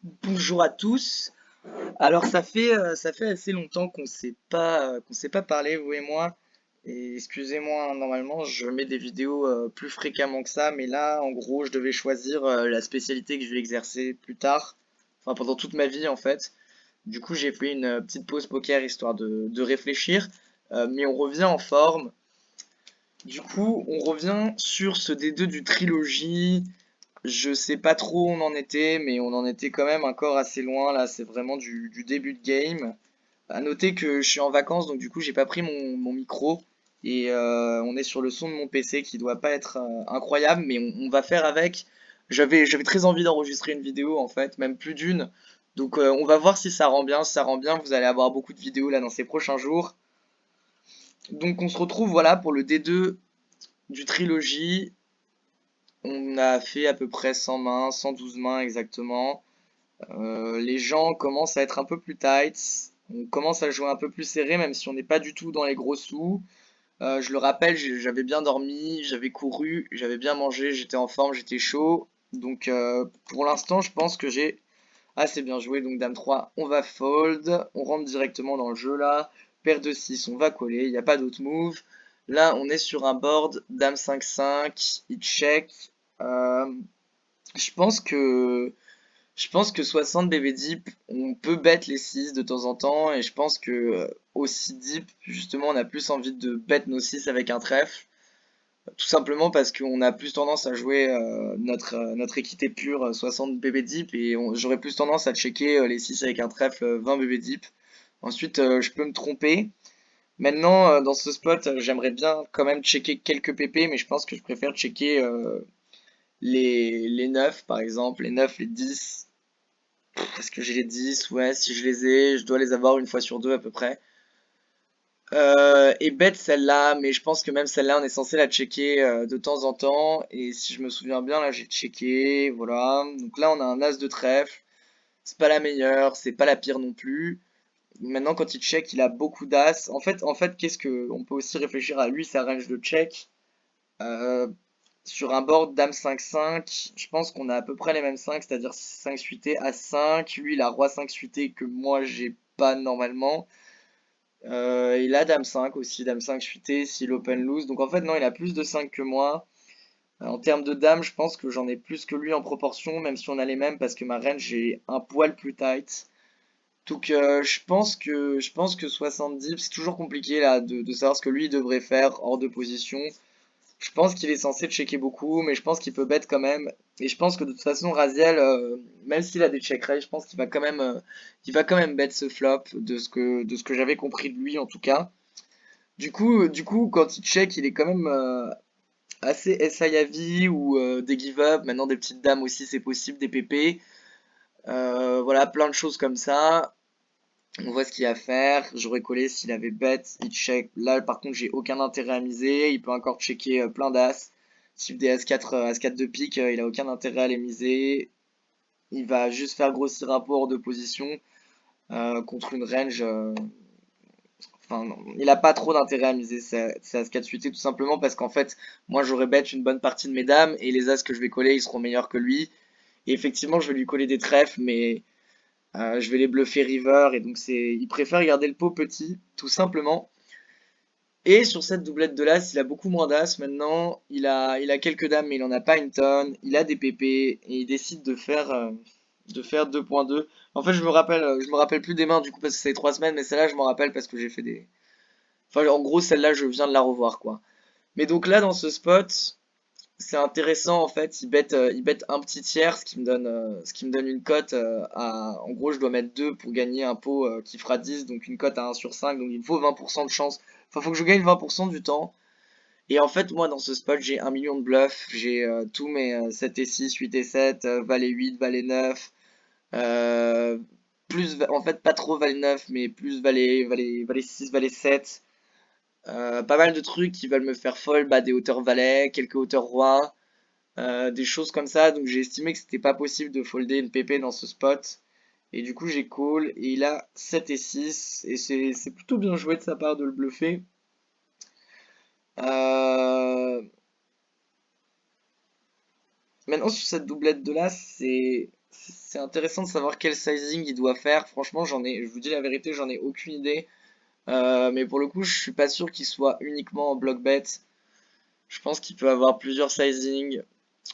Bonjour à tous. Alors ça fait assez longtemps qu'on s'est pas parlé vous et moi. Et excusez-moi, hein, normalement je mets des vidéos plus fréquemment que ça, mais là en gros je devais choisir la spécialité que je vais exercer plus tard, enfin pendant toute ma vie en fait. Du coup j'ai fait une petite pause poker histoire de réfléchir. Mais on revient en forme. Du coup on revient sur ce D2 du trilogie. Je sais pas trop où on en était, mais on en était quand même encore assez loin. Là, c'est vraiment du début de game. À noter que je suis en vacances, donc du coup, j'ai pas pris mon micro. Et on est sur le son de mon PC qui doit pas être incroyable, mais on va faire avec. J'avais très envie d'enregistrer une vidéo en fait, même plus d'une. Donc on va voir si ça rend bien. Si ça rend bien, vous allez avoir beaucoup de vidéos là dans ces prochains jours. Donc on se retrouve voilà pour le D2 du trilogie. On a fait à peu près 100 mains, 112 mains exactement. Les gens commencent à être un peu plus tight. On commence à jouer un peu plus serré, même si on n'est pas du tout dans les gros sous. Je le rappelle, j'avais bien dormi, j'avais couru, j'avais bien mangé, j'étais en forme, j'étais chaud. Donc pour l'instant, je pense que j'ai assez bien joué. Donc Dame 3, on va fold. On rentre directement dans le jeu là. Paire de 6, on va coller. Il n'y a pas d'autre move. Là, on est sur un board. Dame 5-5, il check. Euh, je pense que je pense que 60 BB deep, on peut bet les 6 de temps en temps, et je pense que aussi deep, justement, on a plus envie de bet nos 6 avec un trèfle, tout simplement parce qu'on a plus tendance à jouer notre équité pure 60 BB deep, et j'aurais plus tendance à checker les 6 avec un trèfle 20 BB deep. Ensuite, je peux me tromper. Maintenant, dans ce spot, j'aimerais bien quand même checker quelques PP, mais je pense que je préfère checker les 9 par exemple, les 9 les 10. Est-ce que j'ai les 10? Ouais, si je les ai, je dois les avoir une fois sur deux à peu près. Et bête celle-là, mais je pense que même celle-là, on est censé la checker de temps en temps. Et si je me souviens bien, là j'ai checké, voilà. Donc là, on a un as de trèfle. C'est pas la meilleure, c'est pas la pire non plus. Maintenant, quand il check, il a beaucoup d'as. En fait, qu'est-ce que on peut aussi réfléchir à lui, sa range de check. Euh, sur un board Dame 5-5, je pense qu'on a à peu près les mêmes 5, c'est-à-dire 5 suité à 5. Lui, il a Roi 5 suité que moi, j'ai pas normalement. Il a Dame 5 aussi, Dame 5 suité s'il open lose. Donc en fait, non, il a plus de 5 que moi. En termes de dames, je pense que j'en ai plus que lui en proportion, même si on a les mêmes, parce que ma range est un poil plus tight. Donc je pense que 70, c'est toujours compliqué là de savoir ce que lui devrait faire hors de position. Je pense qu'il est censé checker beaucoup, mais je pense qu'il peut bet quand même. Et je pense que de toute façon, Raziel, même s'il a des check raise, je pense qu'il va quand même bet ce flop, de ce que j'avais compris de lui en tout cas. Du coup, quand il check, il est quand même assez SI ou des give up. Maintenant, des petites dames aussi, c'est possible, des PP. Voilà, plein de choses comme ça. On voit ce qu'il y a à faire. J'aurais collé s'il avait bet, il check. Là, par contre, j'ai aucun intérêt à miser. Il peut encore checker plein d'as. Type des As4, As4 de pique, il a aucun intérêt à les miser. Il va juste faire grossir un rapport de position contre une range. Enfin, non, il a pas trop d'intérêt à miser ses As4 suités, tout simplement parce qu'en fait, moi, j'aurais bet une bonne partie de mes dames et les As que je vais coller, ils seront meilleurs que lui. Et effectivement, je vais lui coller des trèfles, mais je vais les bluffer river et donc il préfère garder le pot petit, tout simplement. Et sur cette doublette de l'as, il a beaucoup moins d'as maintenant. Il a quelques dames, mais il en a pas une tonne. Il a des PP et il décide de faire 2.2. En fait, je me rappelle plus des mains du coup parce que c'est 3 semaines, mais celle-là, je m'en rappelle parce que j'ai fait des. Enfin, en gros, celle-là, je viens de la revoir quoi. Mais donc là, dans ce spot, c'est intéressant en fait, il bet un petit tiers, ce qui me donne une cote en gros je dois mettre 2 pour gagner un pot qui fera 10, donc une cote à 1/5, donc il me faut 20% de chance. Enfin, faut que je gagne 20% du temps. Et en fait, moi dans ce spot, j'ai 1 million de bluffs, j'ai tous mes 7 et 6, 8 et 7, valet 8, valet 9, euh, en fait pas trop valet 9, mais plus valet 6, valet 7. Pas mal de trucs qui veulent me faire fold, bah, des hauteurs valet, quelques hauteurs roi. Des choses comme ça. Donc j'ai estimé que c'était pas possible de folder une PP dans ce spot. Et du coup j'ai call et il a 7 et 6. Et c'est plutôt bien joué de sa part de le bluffer. Euh, Maintenant sur cette doublette de là, c'est c'est intéressant de savoir quel sizing il doit faire. Franchement, je vous dis la vérité, j'en ai aucune idée. Mais pour le coup, je suis pas sûr qu'il soit uniquement en block bet. Je pense qu'il peut avoir plusieurs sizing.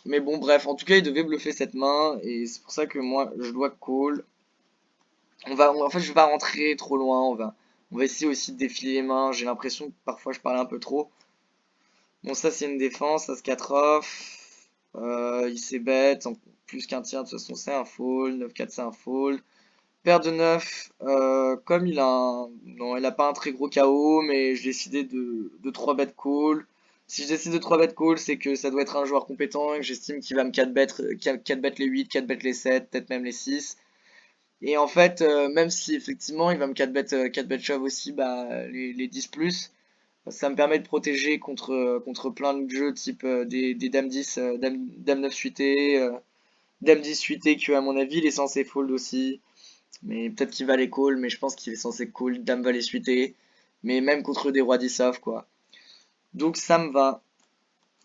Mais bon, bref, en tout cas, il devait bluffer cette main. Et c'est pour ça que moi, je dois call. En fait, je vais pas rentrer trop loin. On va essayer aussi de défiler les mains. J'ai l'impression que parfois je parle un peu trop. Bon, ça, c'est une défense. Ça se 4 off. Il s'est bête. En plus qu'un tiers, de toute façon, c'est un fold. 9-4, c'est un fold. Paire de 9, comme il a non, il a pas un très gros KO, mais j'ai décidé de 3 bet call. Si je décide de 3 bet call, c'est que ça doit être un joueur compétent et que j'estime qu'il va me 4 bet, 4 bet les 8, 4 bet les 7, peut-être même les 6. Et en fait, même si effectivement il va me 4 bet shove aussi, bah, les 10 plus, ça me permet de protéger contre plein de jeux type des dames 10, dame 9 suité, dame 10 suité qui à mon avis il est censé fold aussi. Mais peut-être qu'il va les call, mais je pense qu'il est censé call dame va les suiter. Mais même contre des rois 10 off, quoi. Donc ça me va.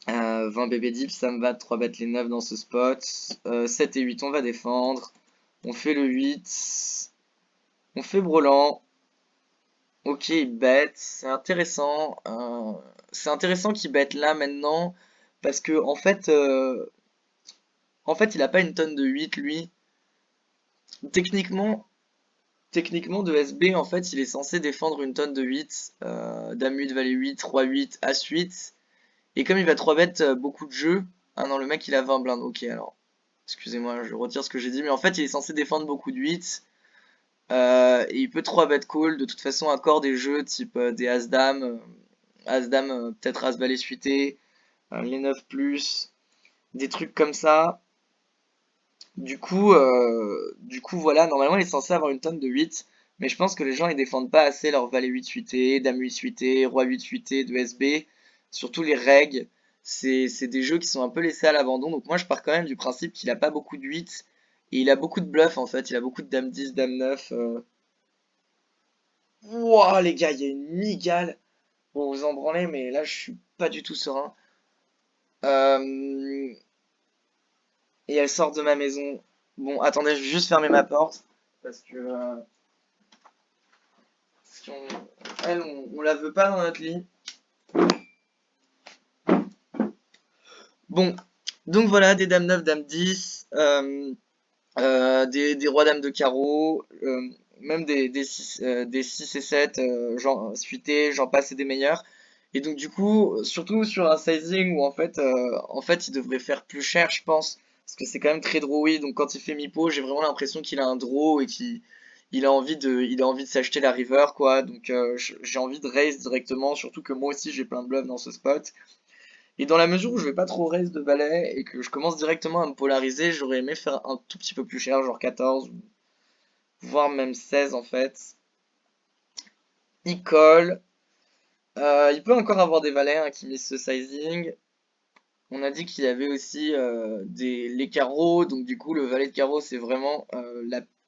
20 bébé deep, ça me va. 3 bêtes les 9 dans ce spot. 7 et 8, on va défendre. On fait le 8. On fait brelan. Ok, il bet. C'est intéressant qu'il bet là maintenant. Parce que en fait, il a pas une tonne de 8 lui. Techniquement, Techniquement, de SB, en fait, il est censé défendre une tonne de 8, Dame 8, Valet 8, Roi 8, As 8. Et comme il va 3 bet beaucoup de jeux. Ah non, le mec il a 20 blindes. Ok, alors. Excusez-moi, je retire ce que j'ai dit. Mais en fait, il est censé défendre beaucoup de 8. Et il peut 3 bet call. De toute façon, accord des jeux type des As-Dame. As-Dame, peut-être As-Valet suité. Les 9 plus. Des trucs comme ça. Du coup, voilà, normalement il est censé avoir une tonne de 8, mais je pense que les gens ils défendent pas assez leur valet 8 suité, dame 8 suité, roi 8 suité de SB, surtout les règles, c'est des jeux qui sont un peu laissés à l'abandon, donc moi je pars quand même du principe qu'il a pas beaucoup de 8, et il a beaucoup de bluff en fait, il a beaucoup de dame 10, dame 9. Wouah les gars, il y a une migale, bon vous en branlez, mais là je suis pas du tout serein. Euh, et elle sort de ma maison. Bon, attendez, je vais juste fermer ma porte. Parce que si elle, on la veut pas dans notre lit. Bon, donc voilà, des dames 9 dames 10, des rois dames de carreau, même des 6 et 7, suités, j'en passe et des meilleurs. Et donc du coup, surtout sur un sizing où en fait il devrait faire plus cher, je pense, parce que c'est quand même très drawy. Donc quand il fait mi-pot, j'ai vraiment l'impression qu'il a un draw et qu'il il a envie de s'acheter la river quoi. Donc j'ai envie de raise directement, surtout que moi aussi j'ai plein de bluffs dans ce spot. Et dans la mesure où je vais pas trop raise de valet et que je commence directement à me polariser, j'aurais aimé faire un tout petit peu plus cher, genre 14, voire même 16 en fait. Il colle. Il peut encore avoir des valets hein, qui misent ce sizing. On a dit qu'il y avait aussi les carreaux, donc du coup le valet de carreau c'est vraiment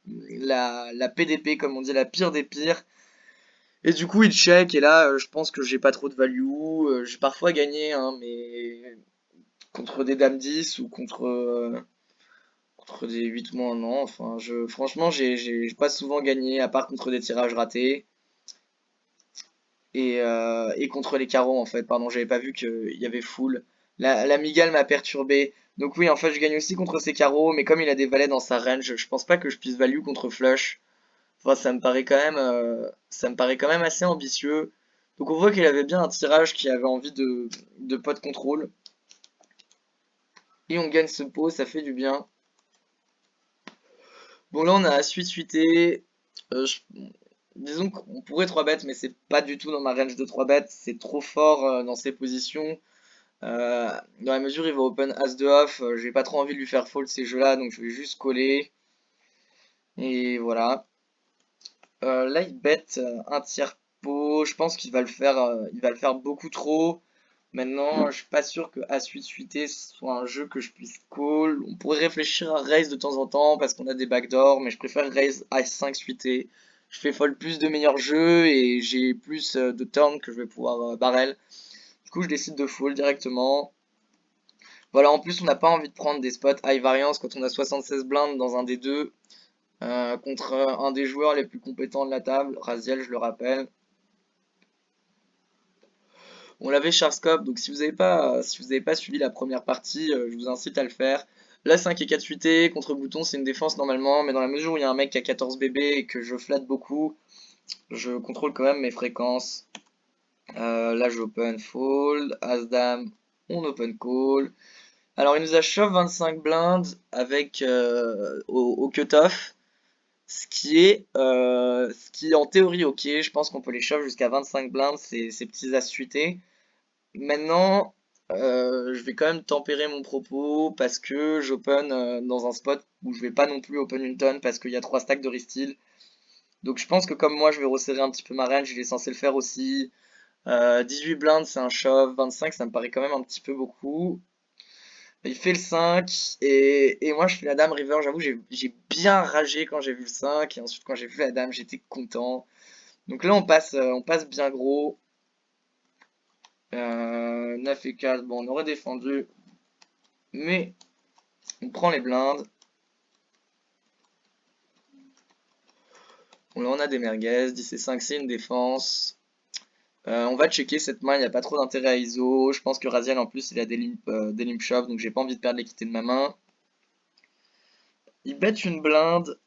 la PDP comme on dit, la pire des pires. Et du coup il check et là je pense que j'ai pas trop de value. J'ai parfois gagné hein, mais contre des dames 10 ou contre des 8 moins non. Enfin franchement j'ai pas souvent gagné à part contre des tirages ratés. Et contre les carreaux en fait, pardon, j'avais pas vu qu'il y avait full. La migale m'a perturbé. Donc oui, en fait, je gagne aussi contre ces carreaux, mais comme il a des valets dans sa range, je pense pas que je puisse value contre flush. Enfin, ça me paraît quand même assez ambitieux. Donc on voit qu'il avait bien un tirage qui avait envie de pot contrôle. Et on gagne ce pot, ça fait du bien. Bon là on a suite suité. Disons qu'on pourrait 3 bêtes, mais c'est pas du tout dans ma range de 3 bêtes. C'est trop fort dans ses positions. Dans la mesure où il va open As de off, j'ai pas trop envie de lui faire fold ces jeux-là, donc je vais juste coller. Et voilà. Là, il bet un tiers pot. Je pense il va le faire beaucoup trop. Maintenant, je suis pas sûr que As 8 suité soit un jeu que je puisse call. On pourrait réfléchir à raise de temps en temps parce qu'on a des backdoors, mais je préfère raise As 5 suité. Je fais fold plus de meilleurs jeux et j'ai plus de turn que je vais pouvoir barrel. Du coup, je décide de fold directement. Voilà, en plus, on n'a pas envie de prendre des spots high variance quand on a 76 blindes dans un des deux, contre un des joueurs les plus compétents de la table, Raziel, je le rappelle. On l'avait Sharpscope, donc si vous avez pas suivi la première partie, je vous incite à le faire. La 5 et 4 suité, contre bouton, c'est une défense normalement, mais dans la mesure où il y a un mec qui a 14 bébés et que je flatte beaucoup, je contrôle quand même mes fréquences. Là, je open fold, As-Dame, on open call. Alors, il nous a shove 25 blindes avec au cutoff, ce qui est en théorie ok. Je pense qu'on peut les shove jusqu'à 25 blindes, ces petits as suités. Maintenant, je vais quand même tempérer mon propos parce que j'open dans un spot où je vais pas non plus open une tonne parce qu'il y a 3 stacks de resteal. Donc je pense que comme moi je vais resserrer un petit peu ma range, il est censé le faire aussi. 18 blindes c'est un shove, 25 ça me paraît quand même un petit peu beaucoup. Il fait le 5 et moi je fais la dame river, j'avoue j'ai bien ragé quand j'ai vu le 5 et ensuite quand j'ai vu la dame j'étais content. Donc là on passe bien gros. 9 et 4, bon on aurait défendu. Mais on prend les blindes. Bon, là, on a des merguez. 10 et 5, c'est une défense. On va checker cette main. Il n'y a pas trop d'intérêt à ISO. Je pense que Raziel, en plus, il a des limp shove. Donc, j'ai pas envie de perdre l'équité de ma main. Il bet une blinde.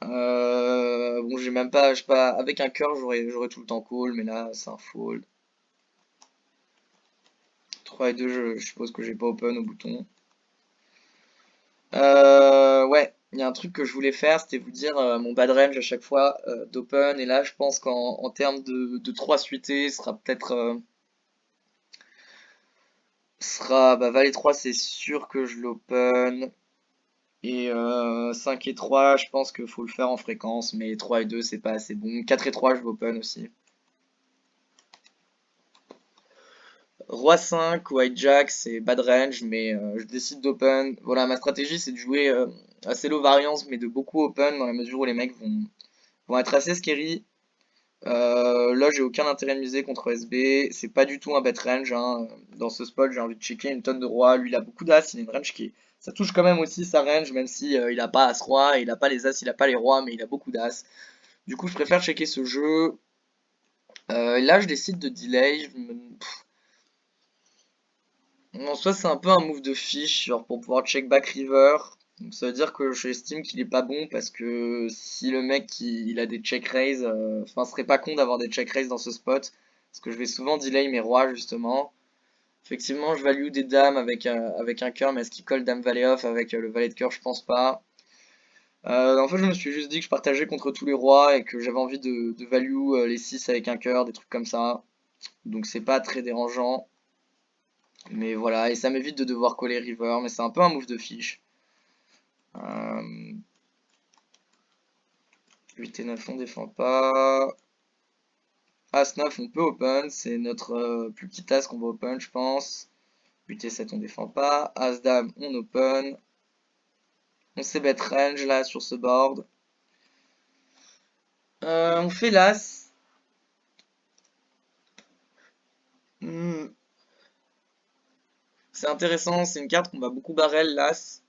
Bon, j'ai même pas, je sais pas. Avec un cœur, j'aurais tout le temps call. Mais là, c'est un fold. 3 et 2, je suppose que j'ai pas open au bouton. Ouais, il y a un truc que je voulais faire, c'était vous dire mon bad range à chaque fois d'open. Et là, je pense qu'en termes de 3 suités, ce sera peut-être. Bah, Valet 3, c'est sûr que je l'open. Et 5 et 3, je pense qu'il faut le faire en fréquence. Mais 3 et 2, c'est pas assez bon. 4 et 3, je l'open aussi. Roi 5 ou hijack, c'est bad range, mais je décide d'open. Voilà, ma stratégie, c'est de jouer assez low variance, mais de beaucoup open, dans la mesure où les mecs vont être assez scary. Là, j'ai aucun intérêt de miser contre SB. C'est pas du tout un bet range, hein. Dans ce spot, j'ai envie de checker une tonne de rois. Lui, il a beaucoup d'as. Il a une range ça touche quand même aussi sa range, même si il a pas as-roi, il a pas les as, il a pas les rois, mais il a beaucoup d'as. Du coup, je préfère checker ce jeu. Là, je décide de delay. En soi, c'est un peu un move de fiche, genre pour pouvoir check back river. Donc, ça veut dire que j'estime qu'il est pas bon parce que si le mec il a des check raise, enfin, ce serait pas con d'avoir des check raise dans ce spot. Parce que je vais souvent delay mes rois justement. Effectivement, je value des dames avec un cœur, mais est-ce qu'il colle dame valet off avec le valet de cœur? Je pense pas. En fait, je me suis juste dit que je partageais contre tous les rois et que j'avais envie de value les 6 avec un cœur, des trucs comme ça. Donc c'est pas très dérangeant. Mais voilà, et ça m'évite de devoir coller river, mais c'est un peu un move de fiche. 8 et 9 on défend pas. As 9 on peut open, c'est notre plus petit as qu'on va open je pense. 8 et 7 on défend pas. As dame on open. On sait bet range là sur ce board. On fait l'as. Hmm, c'est intéressant, c'est une carte qu'on va beaucoup barrel l'as.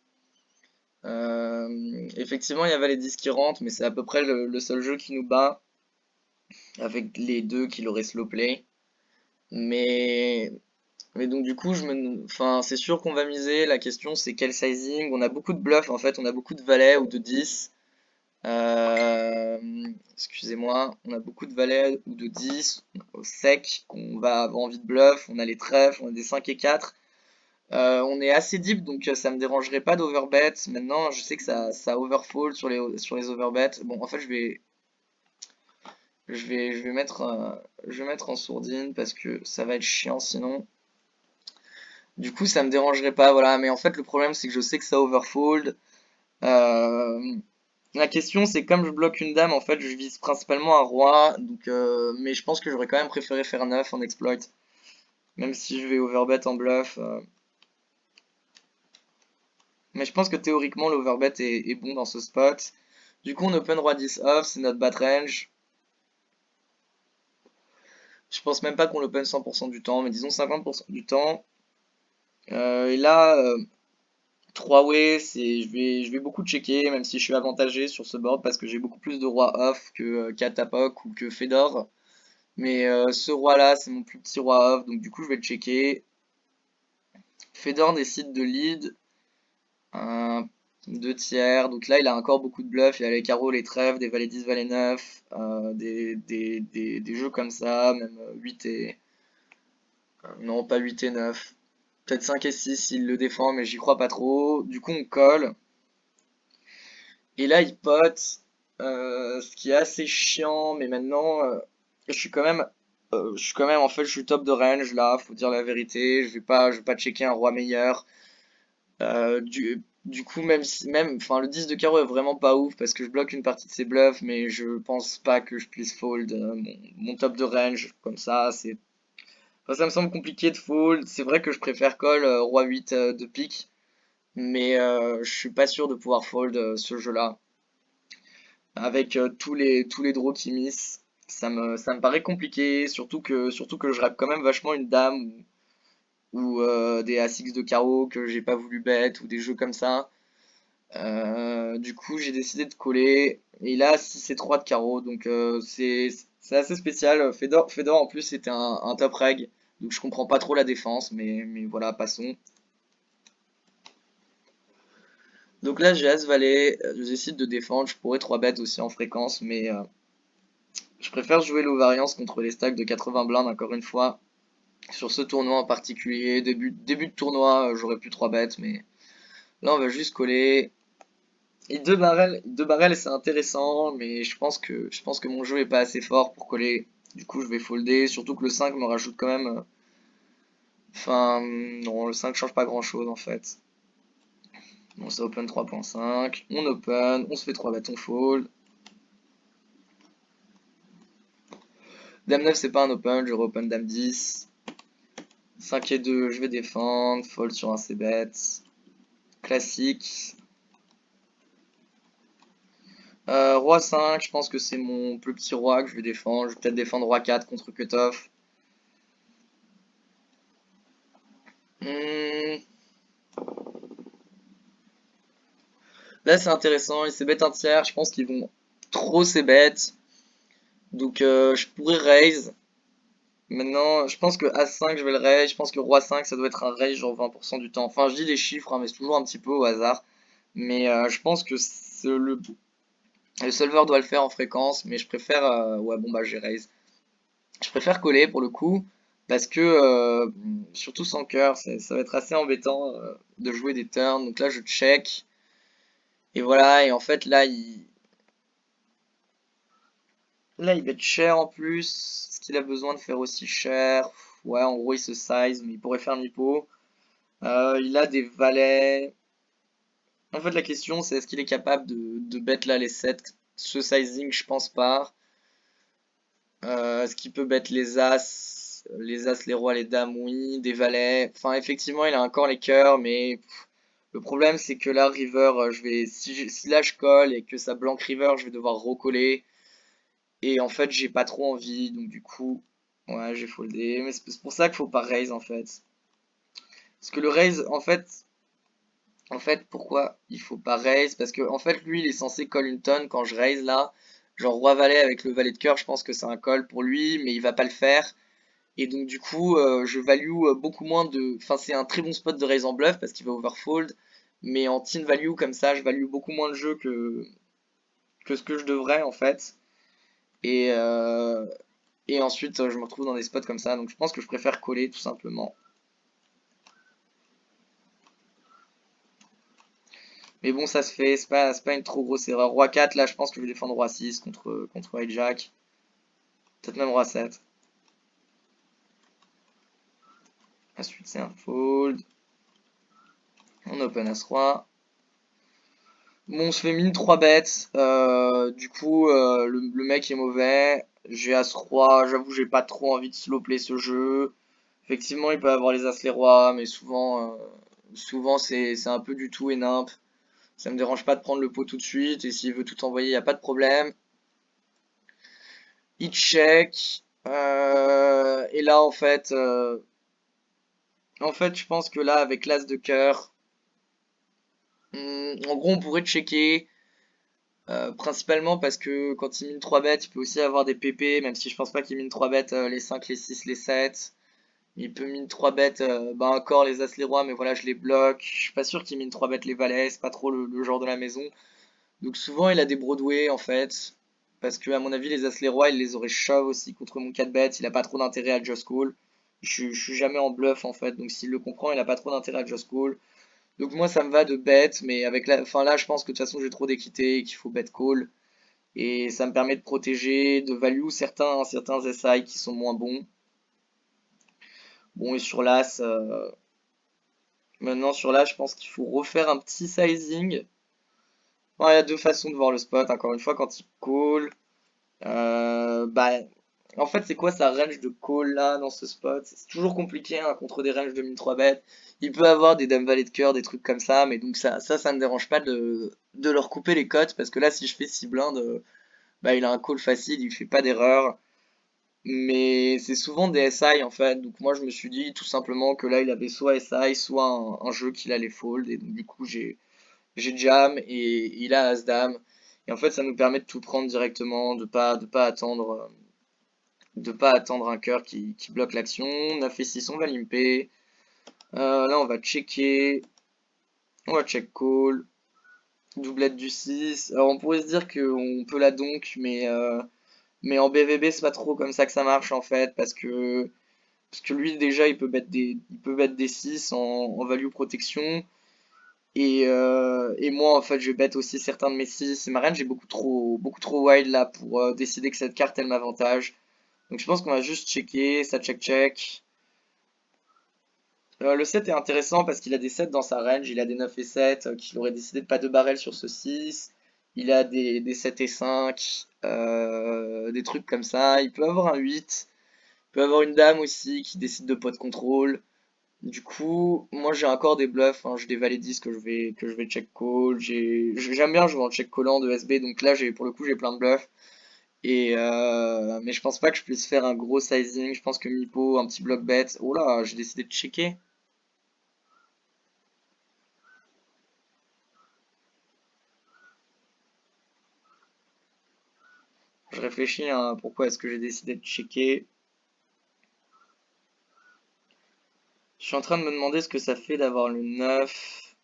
Effectivement il y a valet 10 qui rentre, mais c'est à peu près le seul jeu qui nous bat. Avec les deux qu'il aurait slow play. Mais Mais donc du coup, enfin, c'est sûr qu'on va miser. La question c'est quel sizing. On a beaucoup de bluffs en fait, on a beaucoup de valets ou de 10. Excusez-moi, on a beaucoup de valets ou de 10 au sec qu'on va avoir envie de bluff. On a les trèfles, on a des 5 et 4. On est assez deep donc ça me dérangerait pas d'overbet. Maintenant, je sais que ça overfold sur les overbets. Bon, en fait, je vais mettre en sourdine parce que ça va être chiant sinon. Du coup, ça me dérangerait pas, voilà. Mais en fait, le problème, c'est que je sais que ça overfold. Euh, la question, c'est comme je bloque une dame, en fait, je vise principalement un roi. Donc, mais je pense que j'aurais quand même préféré faire 9 en exploit. Même si je vais overbet en bluff. Mais je pense que théoriquement, l'overbet est bon dans ce spot. Du coup, on open roi 10 off, c'est notre bat range. Je pense même pas qu'on l'open 100% du temps, mais disons 50% du temps. Et là, 3 way, je vais beaucoup checker, même si je suis avantagé sur ce board parce que j'ai beaucoup plus de rois off que Katapok ou que Fedor. Mais ce roi-là, c'est mon plus petit roi off, donc du coup, je vais le checker. Fedor décide de lead un 2 tiers, donc là, il a encore beaucoup de bluffs. Il a les carreaux, les trèfles, des valets 10, valets 9, des jeux comme ça, même 8 et. Non, pas 8 et 9. Peut-être 5 et 6 s'il le défend, mais j'y crois pas trop. Du coup, on colle. Et là, il pote, ce qui est assez chiant, mais maintenant, je suis quand même, en fait, je suis top de range là, faut dire la vérité. Je vais pas checker un roi meilleur. Du coup, enfin, le 10 de carreau est vraiment pas ouf parce que je bloque une partie de ses bluffs, mais je pense pas que je puisse fold mon top de range comme ça. Enfin, ça me semble compliqué de fold. C'est vrai que je préfère call roi 8 de pique, mais je suis pas sûr de pouvoir fold ce jeu-là avec tous les draws qui miss. Ça me paraît compliqué, surtout que je rap quand même vachement une dame ou des As-X de carreau que j'ai pas voulu bet ou des jeux comme ça. Du coup, j'ai décidé de coller. Et là, 6 et 3 de carreau, donc c'est assez spécial. Fedor en plus c'était un top reg, donc je comprends pas trop la défense, mais voilà, passons. Donc là, j'ai As-Valet, je décide de défendre. Je pourrais 3 bet aussi en fréquence, mais je préfère jouer l'ovariance contre les stacks de 80 blindes encore une fois. Sur ce tournoi en particulier, début de tournoi, j'aurais pu 3 bêtes, mais là on va juste coller. Et deux barrels c'est intéressant, mais je pense que mon jeu est pas assez fort pour coller. Du coup je vais folder, surtout que le 5 me rajoute quand même. Enfin, non, le 5 change pas grand chose en fait. Bon, ça open 3.5, on open, on se fait 3 bêtes, on fold. Dame 9 c'est pas un open, je open Dame 10. 5 et 2, je vais défendre, fold sur un c-bet. Classique. Roi 5, je pense que c'est mon plus petit roi que je vais défendre. Je vais peut-être défendre roi 4 contre cutoff. Hmm, Là c'est intéressant, ils bête un tiers, je pense qu'ils vont trop bêtes. Donc je pourrais raise. Maintenant, je pense que As5 je vais le raise, je pense que Roi 5 ça doit être un raise genre 20% du temps. Enfin je dis les chiffres, hein, mais c'est toujours un petit peu au hasard. Mais je pense que le solver doit le faire en fréquence, mais je préfère... ouais bon bah j'ai raise. Je préfère coller pour le coup, parce que, surtout sans cœur, ça va être assez embêtant de jouer des turns. Donc là, je check, et voilà, et en fait, là, il bet cher en plus. Est-ce qu'il a besoin de faire aussi cher? Ouais, en gros, il se size, mais il pourrait faire mi-pot. Il a des valets. En fait, la question, c'est est-ce qu'il est capable de bet là les 7? Ce sizing, je pense pas. Est-ce qu'il peut bet les as, les rois, les dames, oui, des valets. Enfin, effectivement, il a encore les cœurs, mais le problème, c'est que là, river, si là je colle et que ça blanque river, je vais devoir recoller. Et en fait, j'ai pas trop envie, donc du coup, ouais, j'ai foldé. Mais c'est pour ça qu'il faut pas raise en fait. Parce que le raise, en fait, pourquoi il faut pas raise? Parce que en fait, lui, il est censé call une tonne quand je raise là. Genre roi valet avec le valet de cœur, je pense que c'est un call pour lui, mais il va pas le faire. Et donc du coup, je value beaucoup moins de... Enfin, c'est un très bon spot de raise en bluff parce qu'il va overfold. Mais en team value, comme ça, je value beaucoup moins le jeu que ce que je devrais en fait. Et, euh, et ensuite, je me retrouve dans des spots comme ça. Donc je pense que je préfère coller tout simplement. Mais bon, ça se fait, c'est pas une trop grosse erreur. Roi 4, là, je pense que je vais défendre Roi 6 contre hijack. Peut-être même Roi 7. Ensuite, c'est un fold. On open As-Roi. Bon, on se fait mine 3 bêtes. Du coup, le mec est mauvais. J'ai As-Roi. J'avoue, j'ai pas trop envie de slow play ce jeu. Effectivement, il peut avoir les As, les Rois, mais souvent c'est un peu du tout et nimp. Ça me dérange pas de prendre le pot tout de suite. Et s'il veut tout envoyer, il n'y a pas de problème. Il check. Et là, en fait, En fait, je pense que là, avec l'as de cœur, en gros, on pourrait checker, principalement parce que quand il mine 3 bêtes, il peut aussi avoir des PP, même si je pense pas qu'il mine 3 bêtes, les 5, les 6, les 7. Il peut mine 3 bêtes, bah encore les as, les rois, mais voilà, je les bloque. Je suis pas sûr qu'il mine 3 bêtes les valets, c'est pas trop le genre de la maison. Donc souvent, il a des Broadway, en fait. Parce que, à mon avis, les as, les rois, il les aurait shove aussi contre mon 4 bêtes. Il a pas trop d'intérêt à just call. Je suis jamais en bluff, en fait. Donc s'il le comprend, il a pas trop d'intérêt à just call. Donc moi ça me va de bet, mais avec la fin là je pense que de toute façon j'ai trop d'équité et qu'il faut bet call. Et ça me permet de protéger, de value certains SI qui sont moins bons. Bon et sur l'As, maintenant sur l'As je pense qu'il faut refaire un petit sizing. Bon, il y a deux façons de voir le spot, encore une fois quand il call. Bah en fait c'est quoi sa range de call là dans ce spot? C'est toujours compliqué hein, contre des ranges de 1003 bêtes. Il peut avoir des dames valet de cœur, des trucs comme ça, mais donc ça me dérange pas de leur couper les cotes, parce que là si je fais 6 blindes, bah il a un call facile, il fait pas d'erreur. Mais c'est souvent des SI en fait, donc moi je me suis dit tout simplement que là il avait soit SI, soit un jeu qu'il allait fold, et donc du coup j'ai jam et il a As-Dame. Et en fait ça nous permet de tout prendre directement, de pas attendre un cœur qui bloque l'action. 9 et 6 on va limper. Là on va checker, on va check call, doublette du 6. Alors on pourrait se dire qu'on peut la donk, mais en BVB c'est pas trop comme ça que ça marche en fait, parce que lui déjà il peut bet des 6 en value protection. Et moi en fait je vais bet aussi certains de mes 6. Et ma range est beaucoup trop wild là pour décider que cette carte elle m'avantage. Donc je pense qu'on va juste checker, ça check check. Le 7 est intéressant parce qu'il a des 7 dans sa range, il a des 9 et 7 qu'il aurait décidé de pas de barrel sur ce 6. Il a des 7 et 5, des trucs comme ça. Il peut avoir un 8, il peut avoir une dame aussi qui décide de pot de contrôle. Du coup, moi j'ai encore des bluffs, hein, j'ai des valets 10 que je vais check call. J'aime bien jouer en check callant de SB, donc là pour le coup j'ai plein de bluffs. Mais je pense pas que je puisse faire un gros sizing. Je pense que Mipo, un petit block bet. Oh là, j'ai décidé de checker. Je réfléchis à pourquoi est-ce que j'ai décidé de checker. Je suis en train de me demander ce que ça fait d'avoir le 9.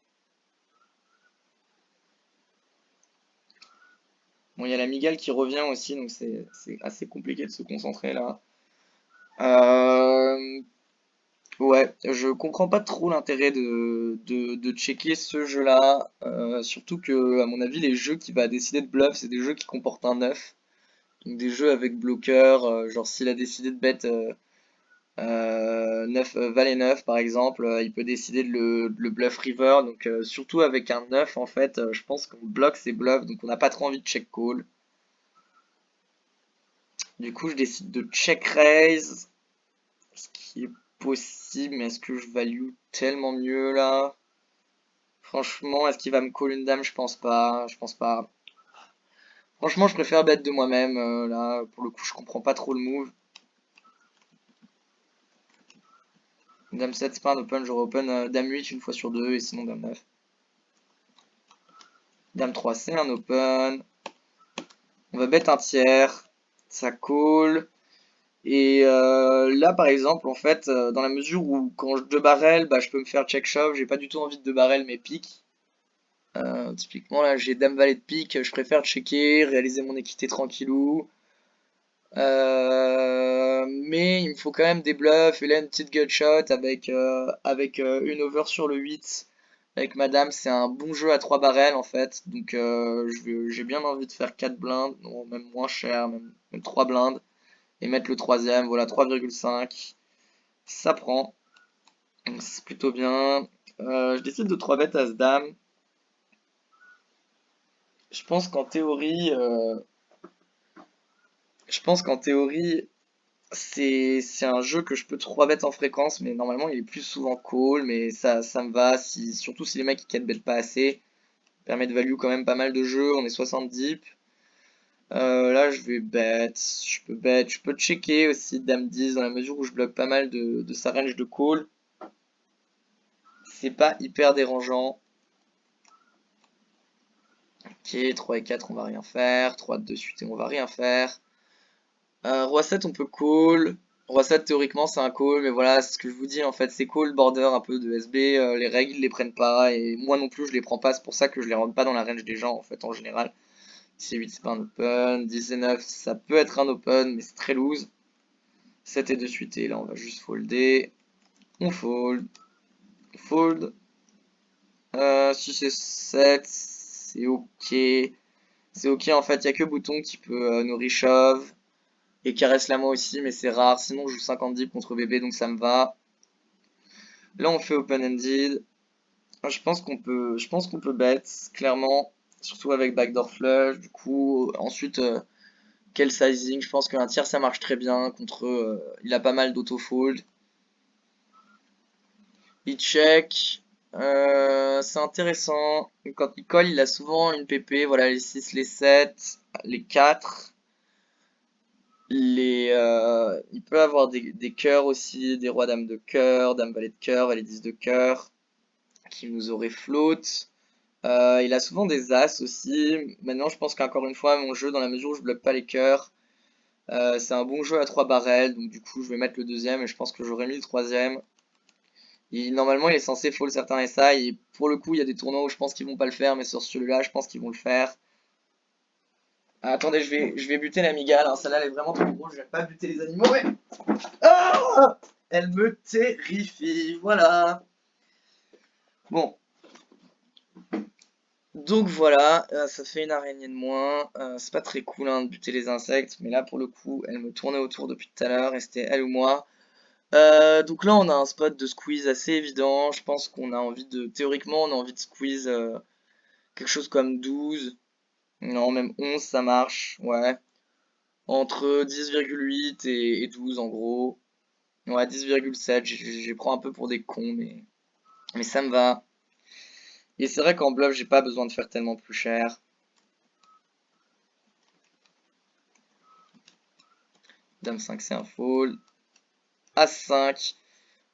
Bon, il y a la Migale qui revient aussi, donc c'est assez compliqué de se concentrer là. Euh, ouais, je comprends pas trop l'intérêt de checker ce jeu-là. Surtout que, à mon avis, les jeux qui va décider de bluff, c'est des jeux qui comportent un 9. Donc des jeux avec bloqueur, genre s'il a décidé de bet 9, valet 9 par exemple, il peut décider de le bluff river, donc surtout avec un 9 en fait, je pense qu'on bloque ses bluffs, donc on n'a pas trop envie de check call. Du coup je décide de check raise, ce qui est possible, mais est-ce que je value tellement mieux là? Franchement, est-ce qu'il va me call une dame? Je pense pas. Franchement, je préfère bet de moi-même, là, pour le coup je comprends pas trop le move. Dame 7 c'est pas un open, j'aurais open dame 8 une fois sur deux, et sinon dame 9. Dame 3 c'est un open. On va bet un tiers, ça call. Et là, par exemple, en fait, dans la mesure où quand je deux barrel, bah, je peux me faire check shove, j'ai pas du tout envie de deux barrel mes piques. Typiquement, là, j'ai dame valet de pique, je préfère checker, réaliser mon équité tranquillou. Mais il me faut quand même des bluffs, et là, une petite gutshot avec une over sur le 8. Avec madame, c'est un bon jeu à 3 barrels en fait, donc j'ai bien envie de faire 4 blindes, non, même moins cher, même 3 blindes, et mettre le troisième, voilà 3,5, ça prend, donc c'est plutôt bien. Je décide de 3 bêtes as-dame, je pense qu'en théorie, je pense qu'en théorie, c'est un jeu que je peux 3 bêtes en fréquence, mais normalement il est plus souvent call, mais ça me va, surtout si les mecs ils 4 bêtent pas assez, permet de value quand même pas mal de jeux, on est 70. Là, je vais bet, je peux checker aussi Dame 10 dans la mesure où je bloque pas mal de sa range de call. c'est pas hyper dérangeant. Ok, 3 et 4 on va rien faire, 3 de suite et on va rien faire. Roi 7 on peut call. Roi 7 théoriquement c'est un call, mais voilà, c'est ce que je vous dis en fait, c'est call border un peu de SB, les règles ils les prennent pas, et moi non plus je les prends pas, c'est pour ça que je les rentre pas dans la range des gens en fait en général. 10 et 8 c'est pas un open, 10 et 9 ça peut être un open, mais c'est très loose. 7 et 2 suite et là on va juste folder. On fold. Fold. 6 et 7, c'est ok. C'est ok en fait, il y a que Bouton qui peut nous reshove. Et caresse la main aussi, mais c'est rare. Sinon, je joue 50 deep contre bébé, donc ça me va. Là, on fait open-ended. Je pense qu'on peut bet, clairement. Surtout avec backdoor flush. Du coup, ensuite, quel sizing? Je pense qu'un tiers, ça marche très bien. Contre eux, il a pas mal d'auto-fold. Il check. C'est intéressant. Quand il colle, il a souvent une PP. Voilà, les 6, les 7, les 4. Il peut avoir des cœurs aussi, des rois dames de cœur, dame valet de cœur, valet 10 de cœur, qui nous aurait float. Il a souvent des as aussi. Maintenant, je pense qu'encore une fois, mon jeu, dans la mesure où je bloque pas les cœurs, c'est un bon jeu à 3 barrels. Donc du coup, je vais mettre le deuxième et je pense que j'aurais mis le troisième. Normalement, il est censé fold certains SI. Et pour le coup, il y a des tournois où je pense qu'ils vont pas le faire, mais sur celui-là, je pense qu'ils vont le faire. Ah, attendez, je vais buter l'amigale, hein. Celle-là, elle est vraiment trop grosse. Je vais pas buter les animaux, ouais. Ah, elle me terrifie, voilà. Bon, donc voilà, ça fait une araignée de moins. C'est pas très cool hein, de buter les insectes, mais là pour le coup, elle me tournait autour depuis tout à l'heure et c'était elle ou moi. Donc là, on a un spot de squeeze assez évident. Je pense qu'on a envie de, théoriquement, on a envie de squeeze quelque chose comme 12. Non, même 11, ça marche, ouais. Entre 10,8 et 12 en gros. Ouais, 10,7, j'y prends un peu pour des cons, mais ça me va. Et c'est vrai qu'en bluff, j'ai pas besoin de faire tellement plus cher. Dame 5, c'est un fold. As 5.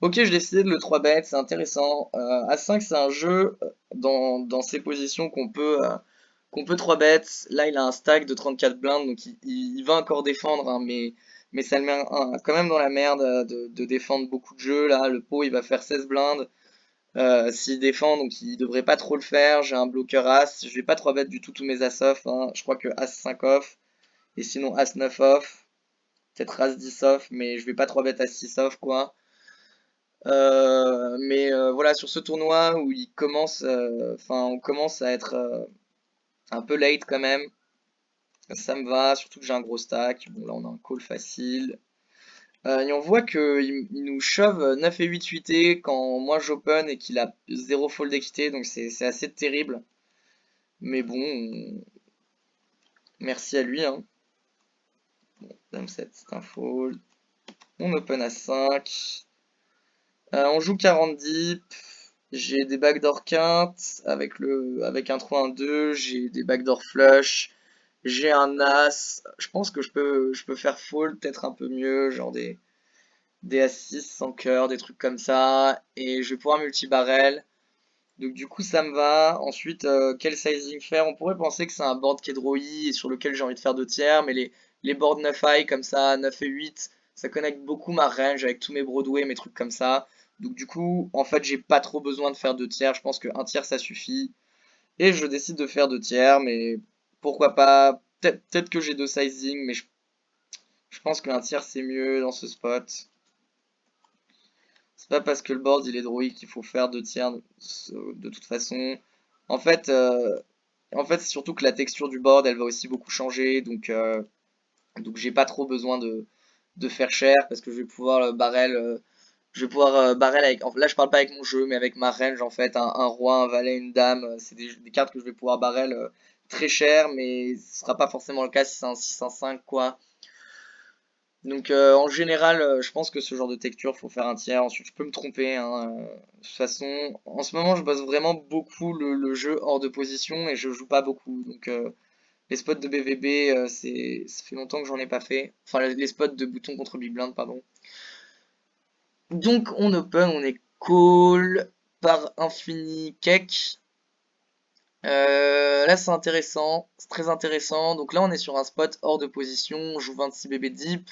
Ok, je décide le 3 bet, c'est intéressant. As 5, c'est un jeu dans ces positions qu'on peut 3 bet. Là, il a un stack de 34 blindes, donc il va encore défendre, hein, mais ça le met quand même dans la merde de défendre beaucoup de jeux. Là, le pot, il va faire 16 blindes. S'il défend, donc il devrait pas trop le faire. J'ai un bloqueur As. Je vais pas 3 bet du tout tous mes As off, hein. Je crois que As 5 off. Et sinon As 9 off. Peut-être As 10 off, mais je vais pas 3 bet As 6 off, quoi. Mais voilà, sur ce tournoi où il commence, enfin, on commence à être un peu late quand même. Ça me va, surtout que j'ai un gros stack. Bon, là, on a un call facile. Et on voit qu'il nous shove 9 et 8 8 quand moi j'open et qu'il a 0 fold équité, donc c'est assez terrible. Mais bon, merci à lui, hein. Dame 7, c'est un fold. On open à 5. On joue 40 deep. J'ai des backdoor quintes avec un 3 un 2. J'ai des backdoor flush. J'ai un as. Je pense que je peux faire fold peut-être un peu mieux, genre des As-6 sans cœur, des trucs comme ça. Et je vais pouvoir multi-barrel. Donc du coup ça me va. Ensuite, quel sizing faire? On pourrait penser que c'est un board qui est drawy et sur lequel j'ai envie de faire 2 tiers, mais les boards 9 high comme ça, 9 et 8, ça connecte beaucoup ma range avec tous mes Broadway, mes trucs comme ça. Donc du coup, en fait, j'ai pas trop besoin de faire 2 tiers. Je pense que 1 tiers ça suffit. Et je décide de faire 2 tiers, mais pourquoi pas? Peut-être que j'ai deux sizing, mais je pense qu'un tiers c'est mieux dans ce spot. C'est pas parce que le board il est droïde qu'il faut faire 2 tiers de toute façon. En fait, euh, en fait, c'est surtout que la texture du board elle va aussi beaucoup changer. Donc j'ai pas trop besoin de faire cher parce que je vais pouvoir barrel. Je vais pouvoir barrel avec. Là je parle pas avec mon jeu mais avec ma range en fait. Un roi, un valet, une dame. C'est des cartes que je vais pouvoir barrel très cher. Mais ce sera pas forcément le cas si c'est un 6 un 5 quoi. Donc en général, je pense que ce genre de texture, faut faire 1 tiers. Ensuite, je peux me tromper, hein. De toute façon, en ce moment, je bosse vraiment beaucoup le jeu hors de position et je joue pas beaucoup. Donc les spots de BVB, ça fait longtemps que j'en ai pas fait. Enfin, les spots de bouton contre Big Blind, pardon. Donc on open, on est call. par infini cake. Là c'est intéressant, c'est très intéressant. Donc là on est sur un spot hors de position, on joue 26 bébés deep.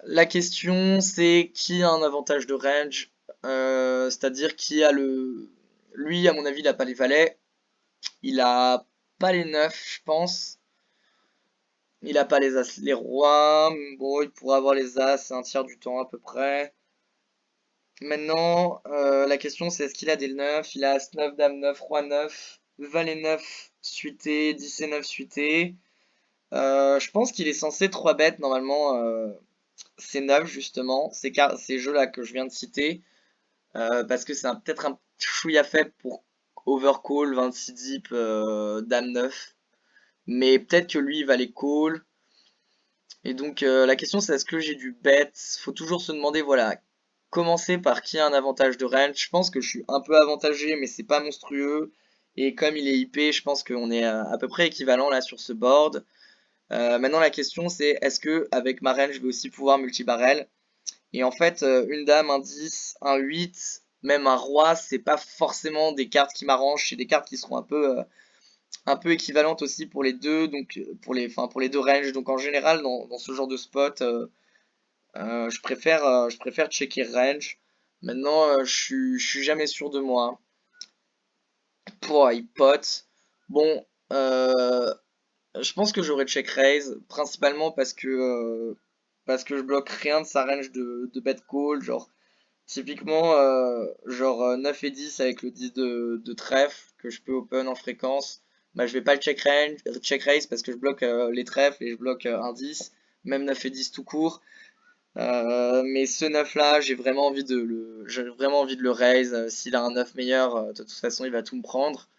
La question c'est qui a un avantage de range, c'est-à-dire qui a le... Lui à mon avis il a pas les valets, il a pas les 9 je pense, il a pas les as, les rois, bon il pourrait avoir les as, c'est un tiers du temps à peu près. Maintenant, la question c'est est-ce qu'il a des 9? Il a As 9, Dame 9, Roi 9, Valet 9 suité, 10 et 9 suité. Je pense qu'il est censé 3 bêtes normalement, ces 9 justement, ces jeux-là que je viens de citer, parce que c'est peut-être un chouïa faible pour overcall 26 deep, Dame 9. Mais peut-être que lui il va les call. Et donc la question c'est est-ce que j'ai du bet? Faut toujours se demander, voilà, commencer par qui a un avantage de range. Je pense que je suis un peu avantagé, mais c'est pas monstrueux. Et comme il est IP, je pense qu'on est à peu près équivalent là sur ce board. Maintenant la question c'est est-ce que avec ma range je vais aussi pouvoir multi-barrel? Et en fait une dame, un 10, un 8, même un roi, c'est pas forcément des cartes qui m'arrangent, c'est des cartes qui seront un peu équivalentes aussi pour les deux, donc enfin, pour les deux ranges. Donc en général dans ce genre de spot, je préfère checker range. Maintenant, je suis jamais sûr de moi. Pour il pot. Bon, je pense que j'aurais check raise, principalement parce que je bloque rien de sa range de bet call. Genre, typiquement, 9 et 10 avec le 10 de trèfle que je peux open en fréquence. Bah, je vais pas le check raise parce que je bloque les trèfles et je bloque un 10, même 9 et 10 tout court. Mais ce 9 là, j'ai vraiment envie de le raise. S'il a un 9 meilleur, de toute façon, il va tout me prendre.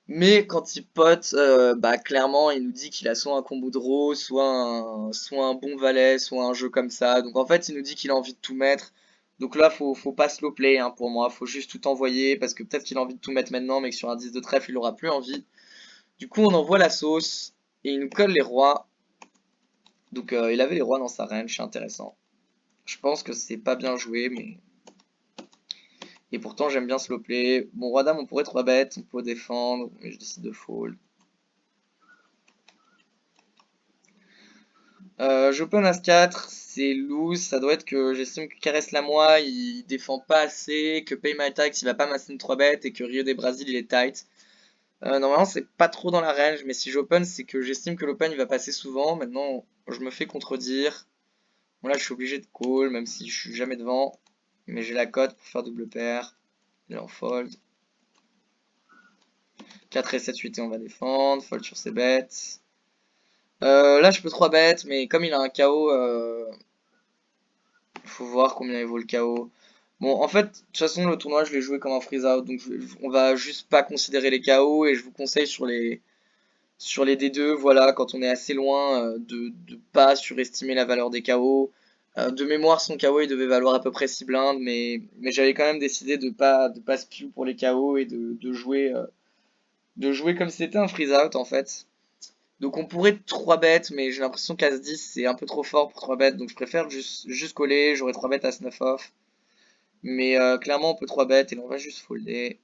Mais quand il pote, bah clairement, il nous dit qu'il a soit un combo de draw, soit un bon valet, soit un jeu comme ça. Donc en fait, il nous dit qu'il a envie de tout mettre. Donc là, faut pas slow play hein, pour moi. Faut juste tout envoyer parce que peut-être qu'il a envie de tout mettre maintenant, mais que sur un 10 de trèfle, il aura plus envie. Du coup, on envoie la sauce et il nous colle les rois. Donc il avait les rois dans sa range, c'est intéressant. Je pense que c'est pas bien joué, mais... Et pourtant, j'aime bien slow play. Bon, roi dame, on pourrait 3 bêtes, on peut défendre, mais je décide de fold. J'open As-4, c'est loose, ça doit être que j'estime que Caresse la moi, il défend pas assez, que Pay My Tax, il va pas masser une 3 bêtes, et que Rio des Brasil, il est tight. Normalement, c'est pas trop dans la range, mais si j'open, c'est que j'estime que l'open, il va passer souvent. Maintenant, je me fais contredire. Bon, là, je suis obligé de call, même si je suis jamais devant. Mais j'ai la cote pour faire double paire. Il est en fold. 4 et 7, 8 et on va défendre. Fold sur ses bêtes. Là, je peux 3 bêtes, mais comme il a un KO, faut voir combien il vaut le KO. Bon, en fait, de toute façon, le tournoi, je l'ai joué comme un freeze out, donc on va juste pas considérer les KO, et je vous conseille sur les D2, voilà, quand on est assez loin, de pas surestimer la valeur des KO. De mémoire, son KO, il devait valoir à peu près 6 blindes, mais j'avais quand même décidé de pas spew pour les KO et de jouer comme si c'était un freeze out, en fait. Donc on pourrait 3 bêtes, mais j'ai l'impression qu'As 10 c'est un peu trop fort pour 3 bêtes, donc je préfère juste coller, j'aurai 3 bêtes As 9 off. Mais clairement on peut 3 bêtes et là, on va juste folder.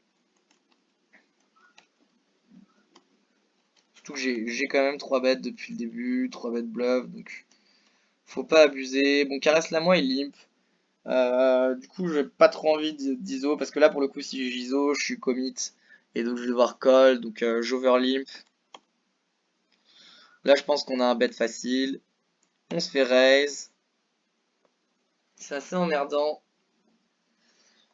Surtout que j'ai quand même 3 bêtes depuis le début, 3 bêtes bluff, donc faut pas abuser. Bon, caresse la moi il limp. Du coup j'ai pas trop envie d'ISO, parce que là pour le coup si j'ISO je suis commit. Et donc je vais devoir call, donc j'overlimp. Là je pense qu'on a un bet facile. On se fait raise. C'est assez emmerdant.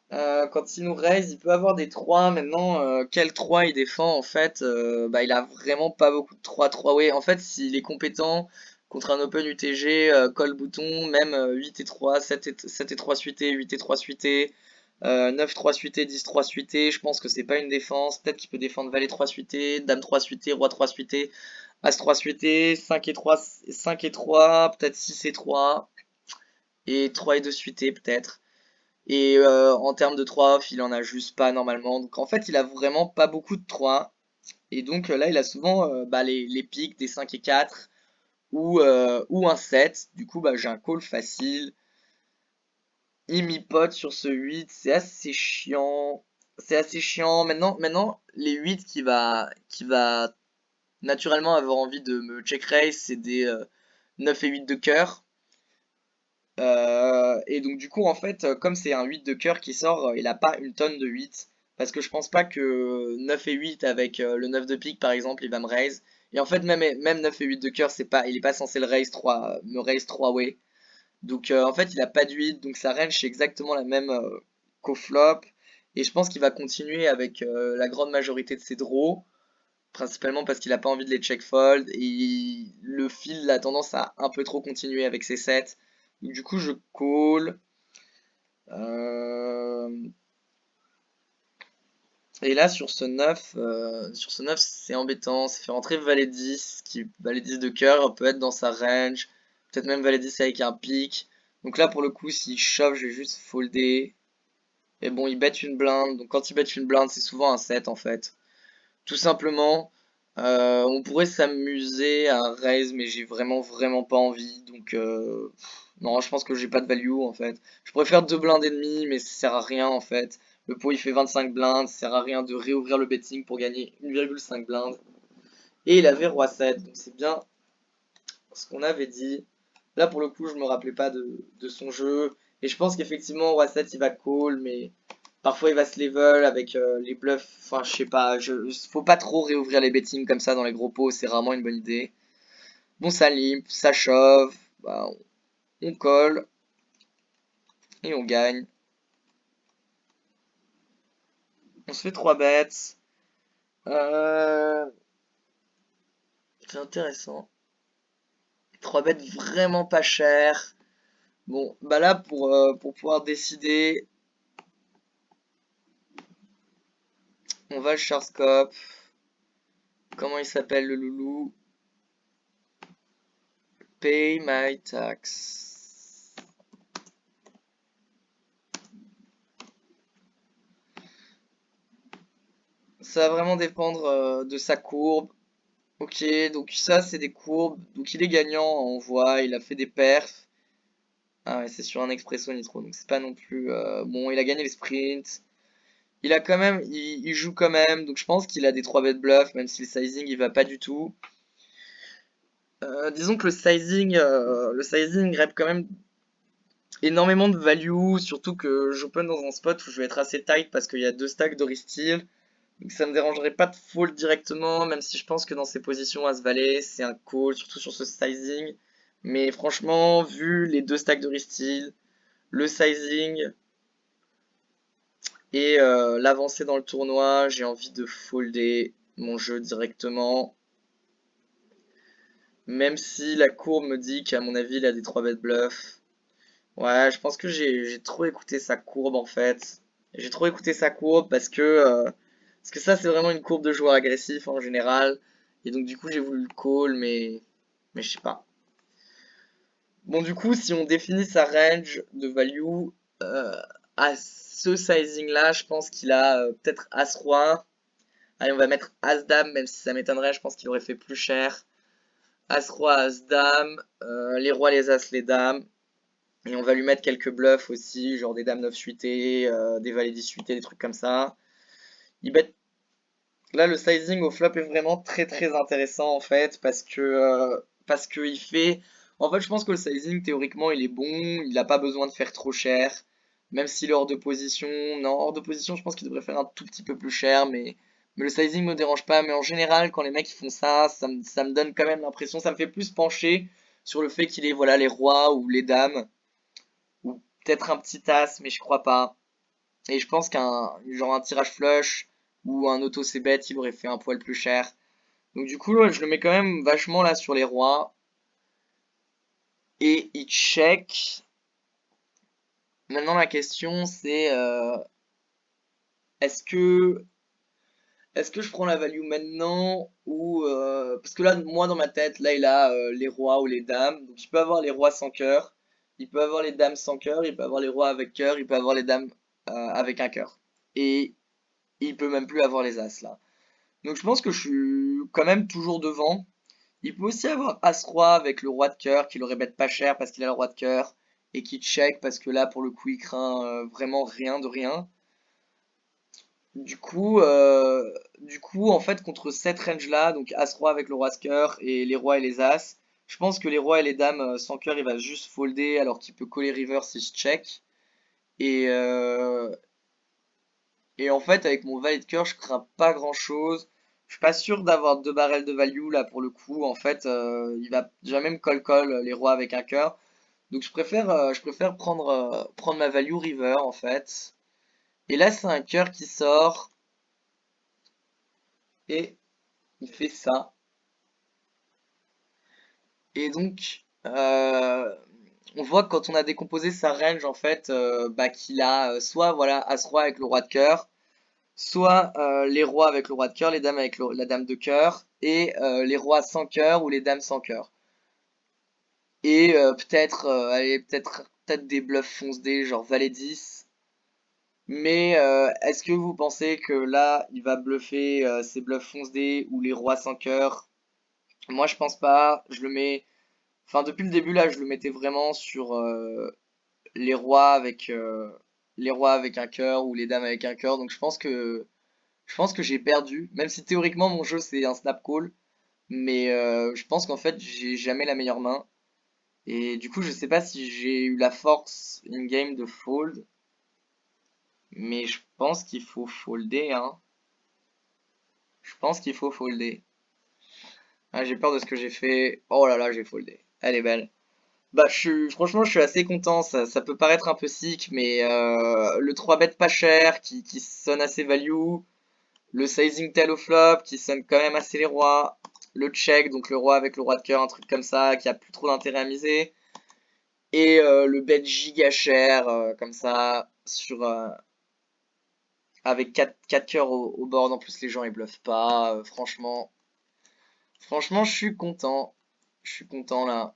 Quand il nous raise, il peut avoir des 3. Maintenant, quel 3 il défend en fait? Bah, il a vraiment pas beaucoup de 3 way. En fait, s'il est compétent contre un Open UTG, call bouton, même 8 et 3, 7 et 3 suité, 8 et 3 suité, 9 3 suité, 10 3 suité, je pense que c'est pas une défense. Peut-être qu'il peut défendre Valet 3 suité, Dame 3 suité, Roi 3 suité, As 3 suité, 5 et 3, 5 et 3, peut-être 6 et 3, et 3 et 2 suité peut-être. Et en termes de 3 off, il en a juste pas normalement. Donc en fait, il a vraiment pas beaucoup de 3. Et donc là, il a souvent bah, les pics des 5 et 4 ou un 7. Du coup, bah, j'ai un call facile. il m'hypote sur ce 8, c'est assez chiant. C'est assez chiant. Maintenant, les 8 qui va naturellement avoir envie de me check raise, c'est des 9 et 8 de cœur. Et donc du coup en fait comme c'est un 8 de cœur qui sort, il a pas une tonne de 8 parce que je pense pas que 9 et 8 avec le 9 de pique par exemple il va me raise. Et en fait même 9 et 8 de cœur c'est pas il est pas censé le raise 3 me raise 3 way. Donc en fait il a pas de 8 donc sa range c'est exactement la même qu'au flop et je pense qu'il va continuer avec la grande majorité de ses draws principalement parce qu'il a pas envie de les check fold et le fil a tendance à un peu trop continuer avec ses sets. Donc du coup je call. Euh, et là sur ce 9 c'est embêtant, ça fait rentrer valet 10, qui valet 10 de cœur peut être dans sa range, peut-être même valet 10 avec un pic. Donc là pour le coup s'il shove je vais juste folder. Et bon il bet une blinde, donc quand il bet une blinde c'est souvent un 7 en fait. Tout simplement, on pourrait s'amuser à raise, mais j'ai vraiment pas envie. Donc, non, je pense que j'ai pas de value en fait. Je pourrais faire 2 blindes et demi, mais ça sert à rien en fait. Le pot il fait 25 blindes, ça sert à rien de réouvrir le betting pour gagner 1,5 blinde. Et il avait roi 7, donc c'est bien ce qu'on avait dit. Là pour le coup, je me rappelais pas de son jeu. Et je pense qu'effectivement, roi 7 il va call, mais parfois il va se level avec les bluffs. Enfin, je sais pas, faut pas trop réouvrir les bettings comme ça dans les gros pots, c'est rarement une bonne idée. Bon, ça limp, ça chauffe, bah, on colle et on gagne. On se fait 3 bêtes. Euh, c'est intéressant. 3 bêtes vraiment pas chères. Bon, bah là pour pouvoir décider, on va le Scope. Comment il s'appelle le loulou? Pay my tax. Ça va vraiment dépendre de sa courbe. Ok, donc ça c'est des courbes. Donc il est gagnant, on voit, il a fait des perfs. Ah ouais, c'est sur un expresso nitro, donc c'est pas non plus. Bon, il a gagné les sprints. Il a quand même, il joue quand même, donc je pense qu'il a des 3 bet bluff, même si le sizing il va pas du tout. Disons que le sizing rep quand même énormément de value, surtout que j'open dans un spot où je vais être assez tight parce qu'il y a 2 stacks d'Oristyle. Donc ça me dérangerait pas de fold directement, même si je pense que dans ces positions As-Valet, c'est un call, surtout sur ce sizing. Mais franchement, vu les 2 stacks de Ristil, le sizing et l'avancée dans le tournoi, j'ai envie de folder mon jeu directement. Même si la courbe me dit qu'à mon avis, il a des 3 bet bluff. Ouais, je pense que j'ai trop écouté sa courbe en fait. J'ai trop écouté sa courbe parce que ça c'est vraiment une courbe de joueur agressif en général. Et donc du coup j'ai voulu le call mais je sais pas. Bon du coup si on définit sa range de value euh, à ce sizing là, je pense qu'il a peut-être As-Roi. Allez on va mettre As-Dame même si ça m'étonnerait, je pense qu'il aurait fait plus cher. As-Roi, As-Dame, les rois, les As, les Dames. Et on va lui mettre quelques bluffs aussi, genre des dames 9 suitées, des valets 10 suitées, des trucs comme ça. Il bet... Là, le sizing au flop est vraiment très intéressant en fait, parce que il fait... En fait, je pense que le sizing, théoriquement, il est bon, il n'a pas besoin de faire trop cher, même s'il est hors de position. Non, hors de position, je pense qu'il devrait faire un tout petit peu plus cher, mais le sizing me dérange pas. Mais en général, quand les mecs ils font ça, ça me donne quand même l'impression, ça me fait plus pencher sur le fait qu'il ait voilà, les rois ou les dames. Ou peut-être un petit as, mais je crois pas. Et je pense genre un tirage flush ou un auto c bet, il aurait fait un poil plus cher. Donc du coup, ouais, je le mets quand même vachement là sur les rois. Et il check. Maintenant la question c'est est-ce que est-ce que je prends la value maintenant ou parce que là moi dans ma tête là il a les rois ou les dames. Donc il peut avoir les rois sans cœur, il peut avoir les dames sans cœur, il peut avoir les rois avec cœur, il peut avoir les dames avec un cœur. Et il peut même plus avoir les as là. Donc je pense que je suis quand même toujours devant. Il peut aussi avoir As-Roi avec le roi de cœur qui l'aurait bête pas cher parce qu'il a le roi de cœur. et qui check parce que là pour le coup il craint vraiment rien de rien. Du coup, en fait, contre cette range-là, donc As-Roi avec le Roi de cœur et les Rois et les As, je pense que les Rois et les Dames sans cœur, il va juste folder alors qu'il peut coller River si je check. Et, euh, et en fait, avec mon valet de cœur, je crains pas grand-chose. Je suis pas sûr d'avoir deux barrels de value là pour le coup. En fait, il va jamais me call les Rois avec un cœur. Donc je préfère prendre ma value River en fait. Et là, c'est un cœur qui sort et il fait ça. Et donc, on voit que quand on a décomposé sa range, en fait, bah, qu'il a soit voilà, As-Roi avec le Roi de cœur, soit les Rois avec le Roi de cœur, les Dames avec la Dame de cœur, et les Rois sans cœur ou les Dames sans cœur. Et peut-être des bluffs fonce-dés, genre Valet 10. Mais est-ce que vous pensez que là, il va bluffer ses bluffs fonce-dés ou les Rois sans cœur? Moi, je pense pas. Je le mets. Enfin, depuis le début, là, je le mettais vraiment sur les rois avec un cœur ou les dames avec un cœur. Donc, je pense que j'ai perdu. Même si théoriquement, mon jeu, c'est un snap call. Mais je pense qu'en fait, j'ai jamais la meilleure main. Et du coup, je sais pas si j'ai eu la force in-game de fold. Mais je pense qu'il faut folder, hein. Je pense qu'il faut folder. Ah, j'ai peur de ce que j'ai fait. Oh là là, j'ai foldé. Elle est belle. Bah, franchement, je suis assez content. Ça peut paraître un peu sick, mais le 3 bet pas cher qui sonne assez value. Le sizing tail au flop qui sonne quand même assez les rois. Le check, donc le roi avec le roi de cœur, un truc comme ça qui a plus trop d'intérêt à miser. Et le bet giga cher, comme ça, avec 4 cœurs au board. En plus, les gens ils bluffent pas. Franchement, je suis content. Je suis content là.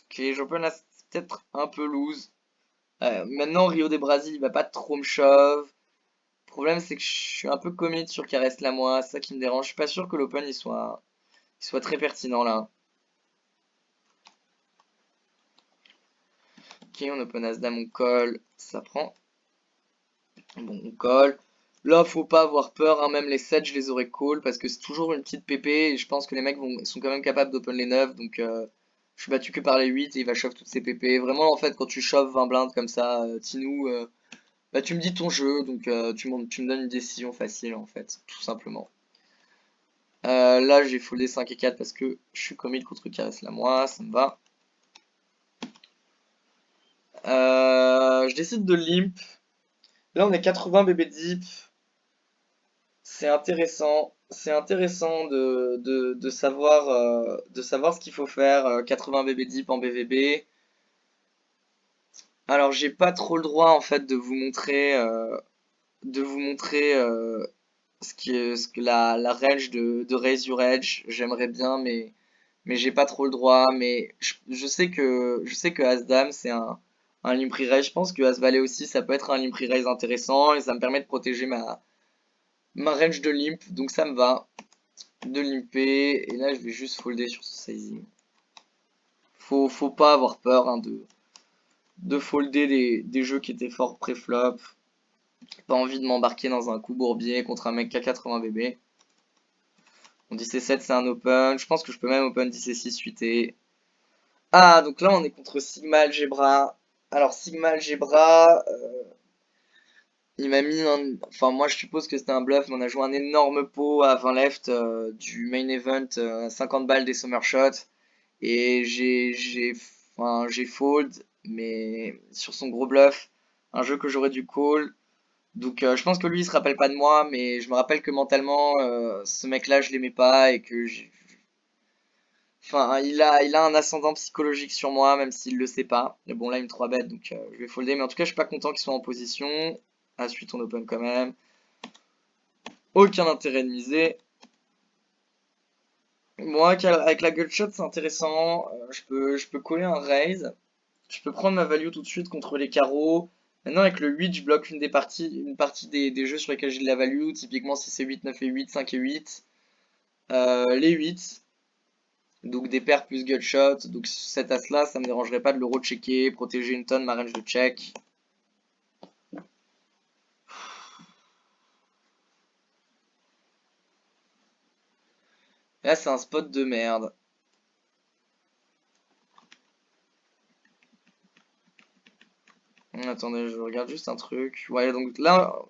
Ok, j'open là, c'est peut-être un peu loose. Maintenant, Rio de Brasil, il va pas trop me shove. Le problème, c'est que je suis un peu commit sur qu'il reste la moi, c'est ça qui me dérange. Je suis pas sûr que l'open il soit très pertinent là. Ok, on open As-Dame, on colle, ça prend. Bon, on colle. Là, faut pas avoir peur, hein, même les 7, je les aurais call parce que c'est toujours une petite pépé et je pense que les mecs sont quand même capables d'open les 9. Donc, je suis battu que par les 8 et il va shove toutes ces pépés. Vraiment, en fait, quand tu shoves 20 blindes comme ça, Tinou, bah, tu me dis ton jeu, donc tu me donnes une décision facile en fait, tout simplement. Là, j'ai foldé 5 et 4 parce que je suis commit contre Caresse la moi, ça me va. Je décide de limp. Là, on est 80 bébé deep. C'est intéressant de savoir ce qu'il faut faire. 80 bébé deep en BVB. Alors, j'ai pas trop le droit en fait de vous montrer ce que la range de Raise Your Edge. J'aimerais bien, mais j'ai pas trop le droit. Mais je sais que As-Dame, c'est un limp re-raise. Je pense que As-Valet aussi, ça peut être un limp re-raise intéressant et ça me permet de protéger ma range de limp. Donc ça me va de limper. Et là, je vais juste folder sur ce sizing. Faut pas avoir peur hein, de folder des jeux qui étaient forts pré-flop. Pas envie de m'embarquer dans un coup bourbier contre un mec qui a 80 BB. Mon 10 et 7 c'est un open. Je pense que je peux même open 10 et 6 suité. Ah, donc là, on est contre Sigma Algebra. Alors, Sigma Algebra, il m'a mis un. Enfin, moi, je suppose que c'était un bluff, mais on a joué un énorme pot à 20 left du main event, 50 balles des summer shots. Et j'ai fold, mais sur son gros bluff, un jeu que j'aurais dû call. Donc, je pense que lui, il se rappelle pas de moi, mais je me rappelle que mentalement, ce mec-là, je l'aimais pas et que enfin, il a un ascendant psychologique sur moi, même s'il le sait pas. Mais bon, là, il me 3 bet, donc je vais folder. Mais en tout cas, je suis pas content qu'il soit en position. Ensuite, on open quand même. Aucun intérêt de miser. Moi, avec la gueule shot, c'est intéressant. Je peux coller un raise. Je peux prendre ma value tout de suite contre les carreaux. Maintenant, avec le 8, je bloque une partie des jeux sur lesquels j'ai de la value. Typiquement, si c'est 8, 9 et 8, 5 et 8. Les 8. Donc des paires plus gutshot. Donc cet as-là, ça me dérangerait pas de le rechecker, protéger une tonne ma range de check. Là, c'est un spot de merde. Attendez, je regarde juste un truc. Ouais, donc là, en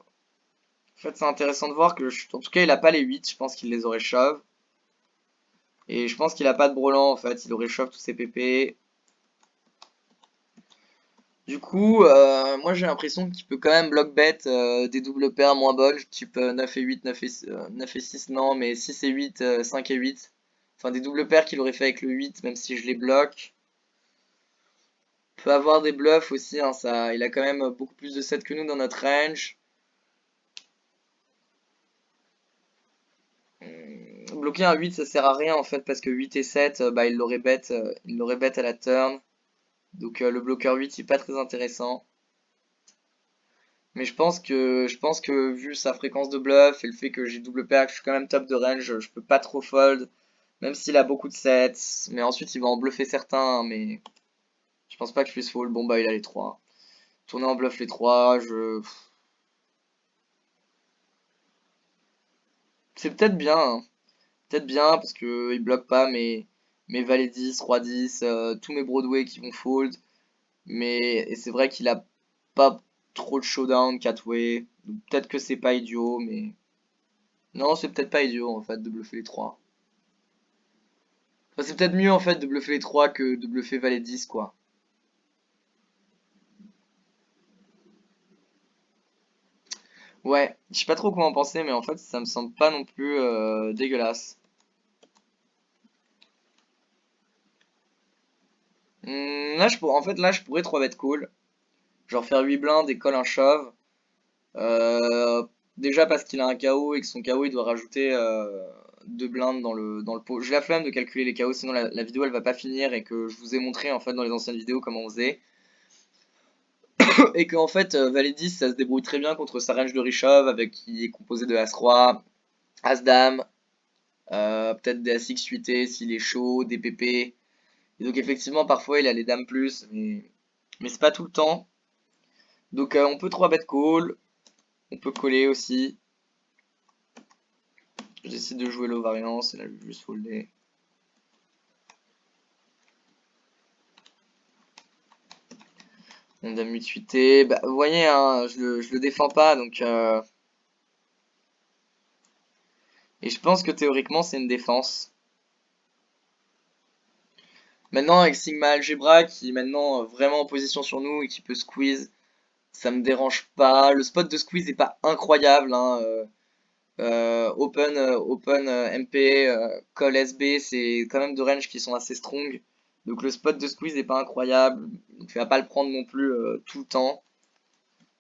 fait, c'est intéressant de voir que, en tout cas, il a pas les 8. Je pense qu'il les aurait shove. Et je pense qu'il a pas de brelan, en fait. Il aurait shove tous ses PP. Du coup, moi j'ai l'impression qu'il peut quand même block bet des doubles paires moins bonnes, type 9 et 8, 9 et 6, non, mais 6 et 8, 5 et 8. Enfin, des doubles paires qu'il aurait fait avec le 8, même si je les bloque. Peut avoir des bluffs aussi, hein, ça, il a quand même beaucoup plus de 7 que nous dans notre range. Bloquer un 8, ça sert à rien en fait, parce que 8 et 7, bah, il l'aurait bet à la turn. Donc le bloqueur 8, il est pas très intéressant. Mais je pense que vu sa fréquence de bluff et le fait que j'ai double paire, que je suis quand même top de range, je peux pas trop fold, même s'il a beaucoup de sets. Mais ensuite, il va en bluffer certains, hein, mais je pense pas que je puisse fold. Bon, bah, il a les 3. Tourner en bluff les 3, c'est peut-être bien, hein. Peut-être bien, parce que il bloque pas mes valets 10, roi 10, tous mes Broadway qui vont fold. Mais et c'est vrai qu'il a pas trop de showdown, 4-way. Donc peut-être que c'est pas idiot, mais... Non, c'est peut-être pas idiot, en fait, de bluffer les 3. Enfin, c'est peut-être mieux en fait de bluffer les 3 que de bluffer valet 10 quoi. Ouais, je sais pas trop comment en penser mais en fait ça me semble pas non plus dégueulasse. Là en fait là je pourrais 3 bet call. Genre faire 8 blindes et call un shove. Euh, Déjà parce qu'il a un KO et que son KO il doit rajouter 2 blindes dans le pot. J'ai la flemme de calculer les KO sinon la vidéo elle va pas finir et que je vous ai montré en fait dans les anciennes vidéos comment on faisait. Et qu'en fait valet 10 ça se débrouille très bien contre sa range de reshove avec qui est composé de As-Roi, As-Dame, peut-être des As-X suités s'il est chaud, des PP. Et donc effectivement parfois il a les dames plus, mais c'est pas tout le temps. Donc on peut 3 bet call, on peut coller aussi. J'essaie de jouer low variance, et là je vais juste folder. On dame 8 suité. Bah, vous voyez, hein, je le défends pas, donc et je pense que théoriquement c'est une défense. Maintenant avec Sigma Algebra qui est maintenant vraiment en position sur nous et qui peut squeeze, ça me dérange pas. Le spot de squeeze est pas incroyable, hein. Open MP, Call SB, c'est quand même deux ranges qui sont assez strong. Donc le spot de squeeze n'est pas incroyable. Donc il va pas le prendre non plus tout le temps.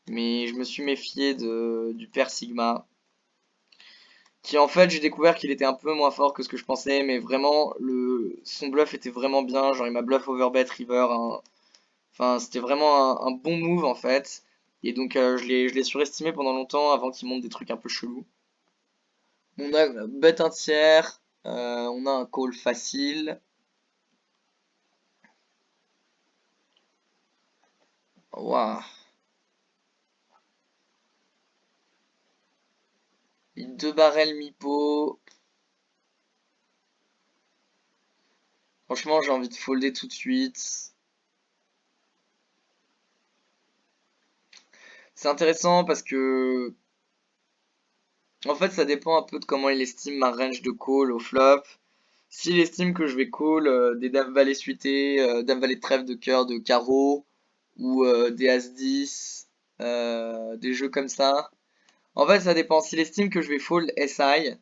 Mais je me suis méfié du père Sigma. Qui en fait j'ai découvert qu'il était un peu moins fort que ce que je pensais. Mais vraiment son bluff était vraiment bien. Genre il m'a bluff overbet river, hein. Enfin c'était vraiment un bon move en fait. Et donc je l'ai surestimé pendant longtemps avant qu'il monte des trucs un peu chelous. On a bet un tiers, on a un call facile. Waouh. Deux barrels mi-pot. Franchement, j'ai envie de folder tout de suite. C'est intéressant parce que, en fait, ça dépend un peu de comment il estime ma range de call au flop. S'il estime que je vais call des dames valet suités, dames valet de trèfle de cœur de carreau, ou des as 10, des jeux comme ça. En fait, ça dépend. S'il estime que je vais fold SI,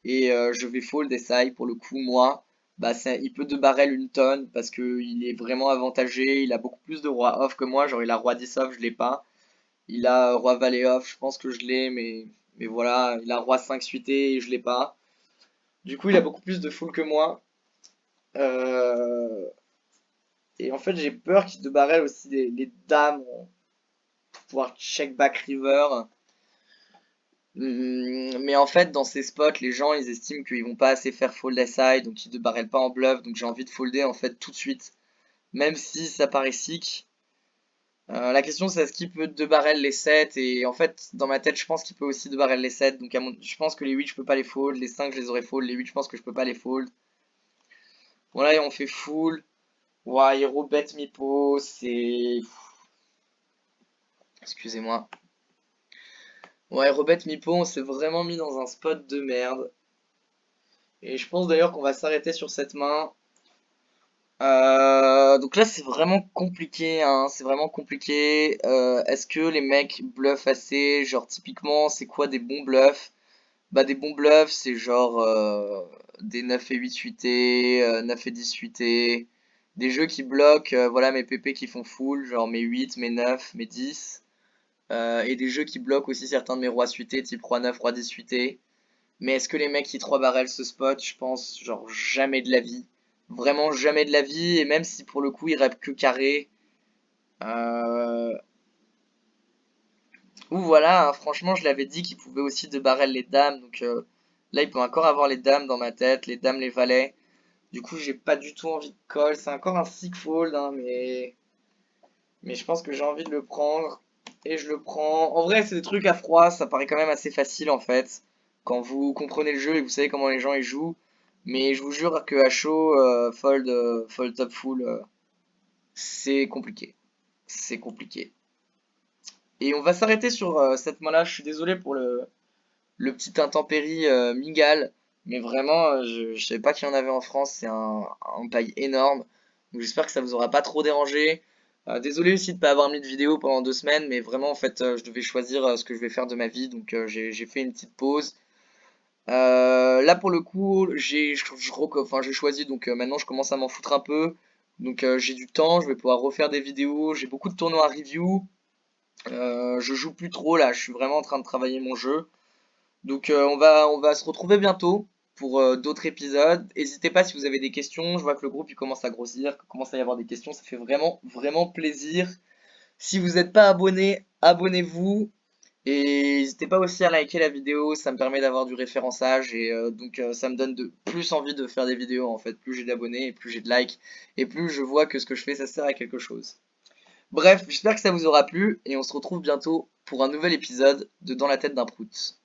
et je vais fold SI pour le coup, moi, bah il peut de barrel une tonne parce que il est vraiment avantagé. Il a beaucoup plus de roi off que moi. Genre, il a roi 10 off, je l'ai pas. Il a roi valet off, je pense que je l'ai, mais voilà. Il a roi 5 suité et je l'ai pas. Du coup, il a beaucoup plus de full que moi. Euh, et en fait, j'ai peur qu'il de barrel aussi les dames pour pouvoir check back river. Mais en fait, dans ces spots, les gens, ils estiment qu'ils vont pas assez faire fold SI, donc ils ne barrellent pas en bluff, donc j'ai envie de folder en fait tout de suite. Même si ça paraît sick. La question c'est est-ce qu'il peut 2 barrel les 7 et en fait dans ma tête je pense qu'il peut aussi 2 barrel les 7 donc je pense que les 8 je peux pas les fold, les 5 je les aurais fold, les 8 je pense que je peux pas les fold. Bon là on fait full. Ouais, hero bet mipo, c'est... Excusez-moi. Ouais, hero bet mipo, on s'est vraiment mis dans un spot de merde. Et je pense d'ailleurs qu'on va s'arrêter sur cette main. Donc là c'est vraiment compliqué, hein, c'est vraiment compliqué. Est-ce que les mecs bluffent assez? Genre typiquement c'est quoi des bons bluffs? Bah des bons bluffs c'est genre des 9 et 8 suités, 9 et 10 suités. Des jeux qui bloquent, voilà mes PP qui font full, genre mes 8, mes 9, mes 10. Et des jeux qui bloquent aussi certains de mes rois suités, type roi 9, roi 10 suité. Mais est-ce que les mecs qui 3 barrel ce spot? Je pense, genre, jamais de la vie. Vraiment jamais de la vie. Et même si pour le coup, il rep que carré. Euh... Ou voilà, hein, franchement, je l'avais dit qu'il pouvait aussi de barrel les dames. Donc là, il peut encore avoir les dames dans ma tête, les dames, les valets. Du coup, j'ai pas du tout envie de call. C'est encore un sick fold, hein, mais je pense que j'ai envie de le prendre. Et je le prends. En vrai, c'est des trucs à froid, ça paraît quand même assez facile en fait. Quand vous comprenez le jeu et que vous savez comment les gens y jouent. Mais je vous jure que à chaud, fold top full, c'est compliqué. C'est compliqué. Et on va s'arrêter sur cette main-là. Je suis désolé pour le petit intempérie Mingal. Mais vraiment, je savais pas qu'il y en avait en France. C'est un paille énorme. Donc j'espère que ça vous aura pas trop dérangé. Désolé aussi de pas avoir mis de vidéo pendant 2 semaines. Mais vraiment, en fait, je devais choisir ce que je vais faire de ma vie. Donc j'ai fait une petite pause. Là, pour le coup, enfin, j'ai choisi. Donc maintenant, je commence à m'en foutre un peu. Donc j'ai du temps. Je vais pouvoir refaire des vidéos. J'ai beaucoup de tournois à review. Je joue plus trop là. Je suis vraiment en train de travailler mon jeu. Donc on va se retrouver bientôt pour d'autres épisodes. N'hésitez pas si vous avez des questions. Je vois que le groupe il commence à grossir, qu'il commence à y avoir des questions. Ça fait vraiment vraiment plaisir. Si vous n'êtes pas abonné, abonnez-vous. Et n'hésitez pas aussi à liker la vidéo, ça me permet d'avoir du référençage et donc ça me donne de plus envie de faire des vidéos en fait. Plus j'ai d'abonnés et plus j'ai de likes et plus je vois que ce que je fais ça sert à quelque chose. Bref, j'espère que ça vous aura plu et on se retrouve bientôt pour un nouvel épisode de Dans la tête d'un prout.